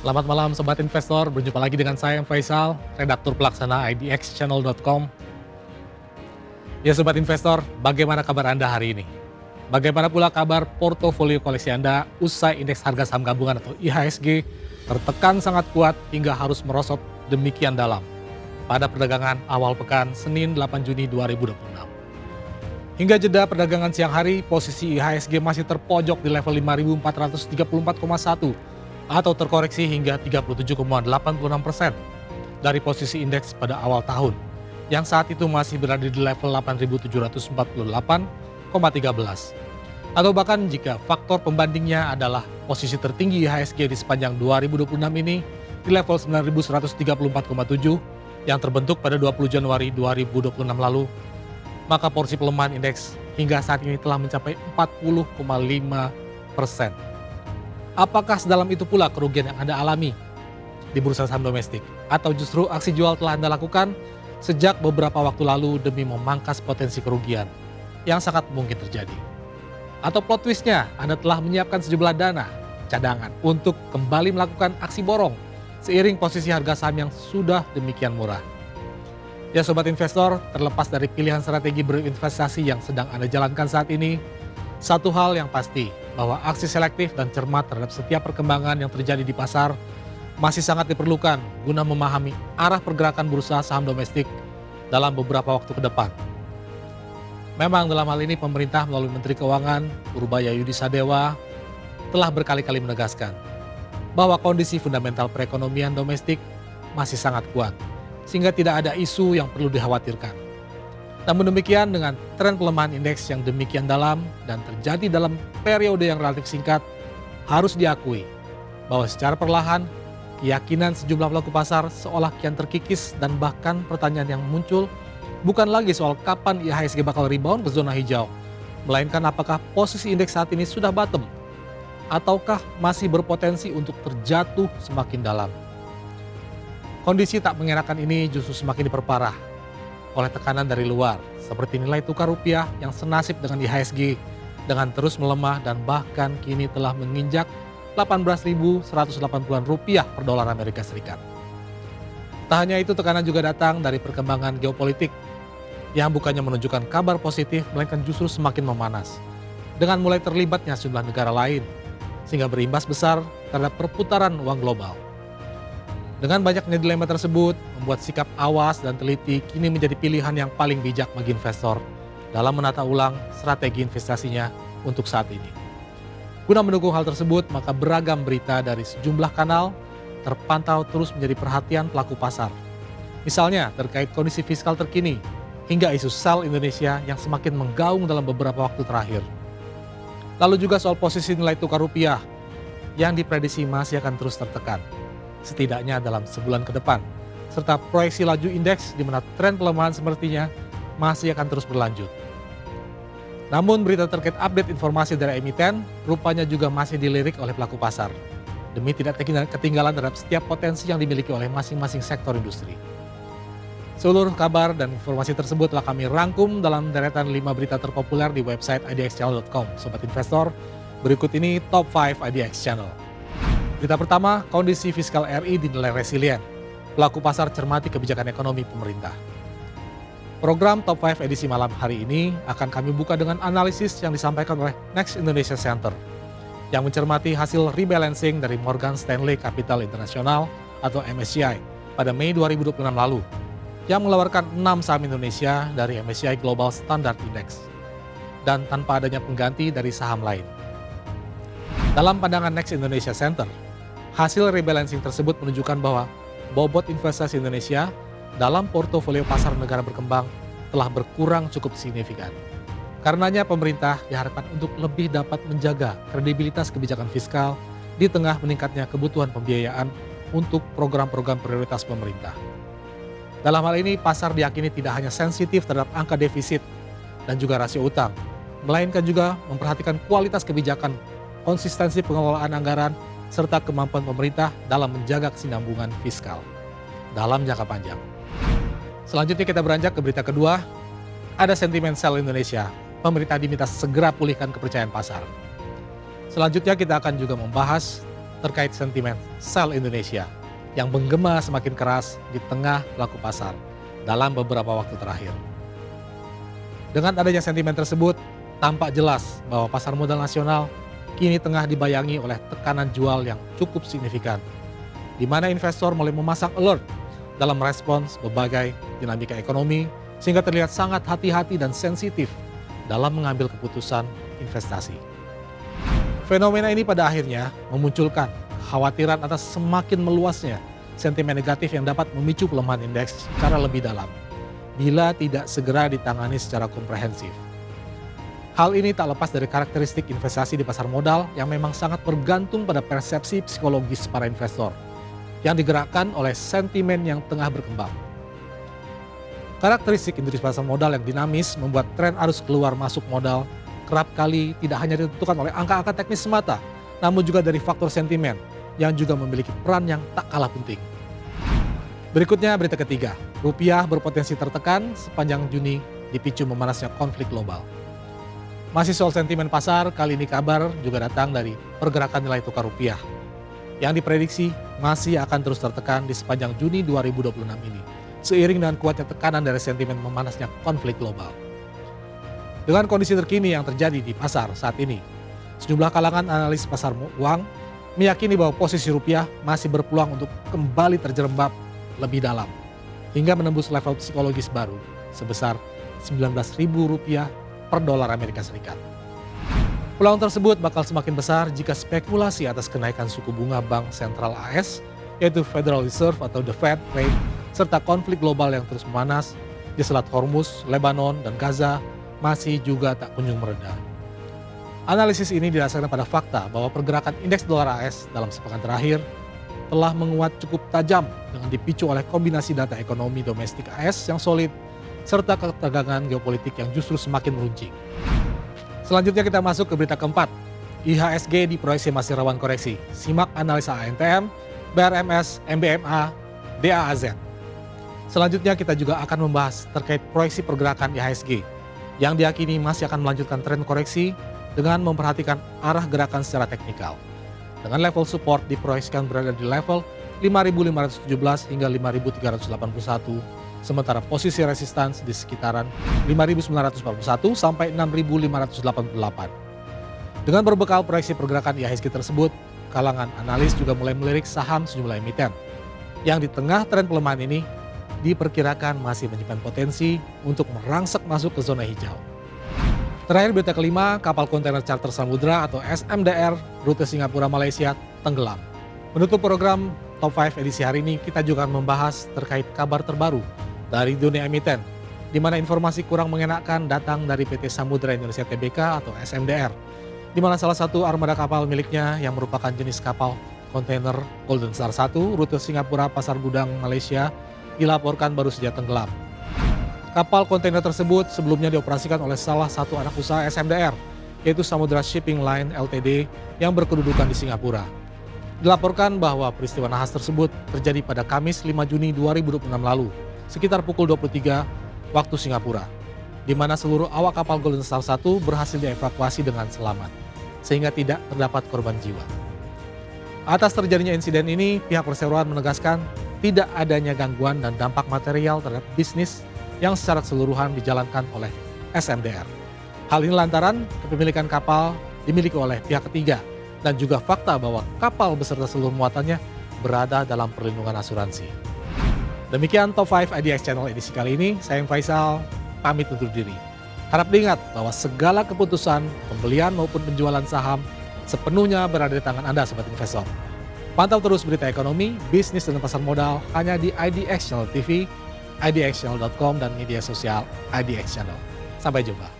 Selamat malam Sobat Investor, berjumpa lagi dengan saya Faisal, redaktur pelaksana idxchannel.com. Ya Sobat Investor, bagaimana kabar Anda hari ini? Bagaimana pula kabar portofolio koleksi Anda usai indeks harga saham gabungan atau IHSG tertekan sangat kuat hingga harus merosot demikian dalam pada perdagangan awal pekan Senin 8 Juni 2026. Hingga jeda perdagangan siang hari, posisi IHSG masih terpojok di level 5.434,1 atau terkoreksi hingga 37,86% dari posisi indeks pada awal tahun, yang saat itu masih berada di level 8.748,13. Atau bahkan jika faktor pembandingnya adalah posisi tertinggi IHSG di sepanjang 2026 ini di level 9.134,7 yang terbentuk pada 20 Januari 2026 lalu, maka porsi pelemahan indeks hingga saat ini telah mencapai 40,5%. Apakah sedalam itu pula kerugian yang Anda alami di bursa saham domestik? Atau justru aksi jual telah Anda lakukan sejak beberapa waktu lalu demi memangkas potensi kerugian yang sangat mungkin terjadi? Atau plot twistnya, Anda telah menyiapkan sejumlah dana cadangan untuk kembali melakukan aksi borong seiring posisi harga saham yang sudah demikian murah? Ya Sobat Investor, terlepas dari pilihan strategi berinvestasi yang sedang Anda jalankan saat ini, satu hal yang pasti, bahwa aksi selektif dan cermat terhadap setiap perkembangan yang terjadi di pasar masih sangat diperlukan guna memahami arah pergerakan bursa saham domestik dalam beberapa waktu ke depan. Memang dalam hal ini pemerintah melalui Menteri Keuangan Purbaya Yudi Sadewa telah berkali-kali menegaskan bahwa kondisi fundamental perekonomian domestik masih sangat kuat, sehingga tidak ada isu yang perlu dikhawatirkan. Namun demikian, dengan tren pelemahan indeks yang demikian dalam dan terjadi dalam periode yang relatif singkat, harus diakui bahwa secara perlahan keyakinan sejumlah pelaku pasar seolah kian terkikis, dan bahkan pertanyaan yang muncul bukan lagi soal kapan IHSG bakal rebound ke zona hijau, melainkan apakah posisi indeks saat ini sudah bottom ataukah masih berpotensi untuk terjatuh semakin dalam. Kondisi tak mengenakan ini justru semakin diperparah oleh tekanan dari luar, seperti nilai tukar rupiah yang senasib dengan IHSG dengan terus melemah dan bahkan kini telah menginjak 18.180-an rupiah per dolar Amerika Serikat. Tak hanya itu, tekanan juga datang dari perkembangan geopolitik yang bukannya menunjukkan kabar positif, melainkan justru semakin memanas dengan mulai terlibatnya sejumlah negara lain, sehingga berimbas besar terhadap perputaran uang global. Dengan banyaknya dilema tersebut, membuat sikap awas dan teliti kini menjadi pilihan yang paling bijak bagi investor dalam menata ulang strategi investasinya untuk saat ini. Guna mendukung hal tersebut, maka beragam berita dari sejumlah kanal terpantau terus menjadi perhatian pelaku pasar. Misalnya terkait kondisi fiskal terkini, hingga isu sell Indonesia yang semakin menggaung dalam beberapa waktu terakhir. Lalu juga soal posisi nilai tukar rupiah yang diprediksi masih akan terus tertekan, setidaknya dalam sebulan ke depan, serta proyeksi laju indeks di mana tren pelemahan sepertinya masih akan terus berlanjut. Namun berita terkait update informasi dari emiten rupanya juga masih dilirik oleh pelaku pasar, demi tidak ketinggalan terhadap setiap potensi yang dimiliki oleh masing-masing sektor industri. Seluruh kabar dan informasi tersebut telah kami rangkum dalam deretan 5 berita terpopuler di website idxchannel.com. Sobat Investor, berikut ini Top 5 IDX Channel. Berita pertama, kondisi fiskal RI dinilai resilient. Pelaku pasar cermati kebijakan ekonomi pemerintah. Program Top 5 edisi malam hari ini akan kami buka dengan analisis yang disampaikan oleh Next Indonesia Center yang mencermati hasil rebalancing dari Morgan Stanley Capital International atau MSCI pada Mei 2026 lalu yang mengeluarkan 6 saham Indonesia dari MSCI Global Standard Index dan tanpa adanya pengganti dari saham lain. Dalam pandangan Next Indonesia Center, hasil rebalancing tersebut menunjukkan bahwa bobot investasi Indonesia dalam portofolio pasar negara berkembang telah berkurang cukup signifikan. Karenanya pemerintah diharapkan untuk lebih dapat menjaga kredibilitas kebijakan fiskal di tengah meningkatnya kebutuhan pembiayaan untuk program-program prioritas pemerintah. Dalam hal ini, pasar diyakini tidak hanya sensitif terhadap angka defisit dan juga rasio utang, melainkan juga memperhatikan kualitas kebijakan, konsistensi pengelolaan anggaran, serta kemampuan pemerintah dalam menjaga kesinambungan fiskal dalam jangka panjang. Selanjutnya kita beranjak ke berita kedua, ada sentimen sell Indonesia. Pemerintah diminta segera pulihkan kepercayaan pasar. Selanjutnya kita akan juga membahas terkait sentimen sell Indonesia yang menggema semakin keras di tengah pelaku pasar dalam beberapa waktu terakhir. Dengan adanya sentimen tersebut, tampak jelas bahwa pasar modal nasional kini tengah dibayangi oleh tekanan jual yang cukup signifikan, di mana investor mulai memasang alert dalam respons berbagai dinamika ekonomi sehingga terlihat sangat hati-hati dan sensitif dalam mengambil keputusan investasi. Fenomena ini pada akhirnya memunculkan kekhawatiran atas semakin meluasnya sentimen negatif yang dapat memicu pelemahan indeks secara lebih dalam bila tidak segera ditangani secara komprehensif. Hal ini tak lepas dari karakteristik investasi di pasar modal yang memang sangat bergantung pada persepsi psikologis para investor yang digerakkan oleh sentimen yang tengah berkembang. Karakteristik industri pasar modal yang dinamis membuat tren arus keluar masuk modal kerap kali tidak hanya ditentukan oleh angka-angka teknis semata, namun juga dari faktor sentimen yang juga memiliki peran yang tak kalah penting. Berikutnya berita ketiga, rupiah berpotensi tertekan sepanjang Juni dipicu memanasnya konflik global. Masih soal sentimen pasar, kali ini kabar juga datang dari pergerakan nilai tukar rupiah yang diprediksi masih akan terus tertekan di sepanjang Juni 2026 ini, seiring dengan kuatnya tekanan dari sentimen memanasnya konflik global. Dengan kondisi terkini yang terjadi di pasar saat ini, sejumlah kalangan analis pasar uang meyakini bahwa posisi rupiah masih berpeluang untuk kembali terjerembab lebih dalam hingga menembus level psikologis baru sebesar Rp19.000 per dolar Amerika Serikat. Peluang tersebut bakal semakin besar jika spekulasi atas kenaikan suku bunga Bank Sentral AS, yaitu Federal Reserve atau The Fed Rate, serta konflik global yang terus memanas di Selat Hormuz, Lebanon, dan Gaza masih juga tak kunjung mereda. Analisis ini didasarkan pada fakta bahwa pergerakan indeks dolar AS dalam sepekan terakhir telah menguat cukup tajam dengan dipicu oleh kombinasi data ekonomi domestik AS yang solid serta ketegangan geopolitik yang justru semakin meruncing. Selanjutnya kita masuk ke berita keempat. IHSG diproyeksi masih rawan koreksi. Simak analisa ANTM, BRMS, MBMA, DAAZ. Selanjutnya kita juga akan membahas terkait proyeksi pergerakan IHSG yang diyakini masih akan melanjutkan tren koreksi dengan memperhatikan arah gerakan secara teknikal. Dengan level support diproyeksikan berada di level 5.517 hingga 5.381, sementara posisi resistance di sekitaran 5.941 sampai 6.588. Dengan berbekal proyeksi pergerakan IHSG tersebut, kalangan analis juga mulai melirik saham sejumlah emiten yang di tengah tren pelemahan ini diperkirakan masih menyimpan potensi untuk merangsek masuk ke zona hijau. Terakhir berita kelima, kapal kontainer charter samudra atau SMDR rute Singapura Malaysia tenggelam. Menutup program Top 5 edisi hari ini, kita juga akan membahas terkait kabar terbaru dari dunia emiten, di mana informasi kurang mengenakan datang dari PT Samudra Indonesia Tbk atau SMDR, di mana salah satu armada kapal miliknya yang merupakan jenis kapal kontainer Golden Star 1 rute Singapura Pasar Gudang Malaysia dilaporkan baru saja tenggelam. Kapal kontainer tersebut sebelumnya dioperasikan oleh salah satu anak usaha SMDR, yaitu Samudra Shipping Line Ltd yang berkedudukan di Singapura. Dilaporkan bahwa peristiwa nahas tersebut terjadi pada Kamis 5 Juni 2026 lalu, sekitar pukul 23 waktu Singapura, di mana seluruh awak kapal Golden Star 1 berhasil dievakuasi dengan selamat, sehingga tidak terdapat korban jiwa. Atas terjadinya insiden ini, pihak perseroan menegaskan tidak adanya gangguan dan dampak material terhadap bisnis yang secara keseluruhan dijalankan oleh SMDR. Hal ini lantaran kepemilikan kapal dimiliki oleh pihak ketiga dan juga fakta bahwa kapal beserta seluruh muatannya berada dalam perlindungan asuransi. Demikian Top 5 IDX Channel edisi kali ini. Saya Faisal, pamit undur diri. Harap diingat bahwa segala keputusan pembelian maupun penjualan saham sepenuhnya berada di tangan Anda sobat investor. Pantau terus berita ekonomi, bisnis dan pasar modal hanya di IDX Channel TV, idxchannel.com dan media sosial IDX Channel. Sampai jumpa.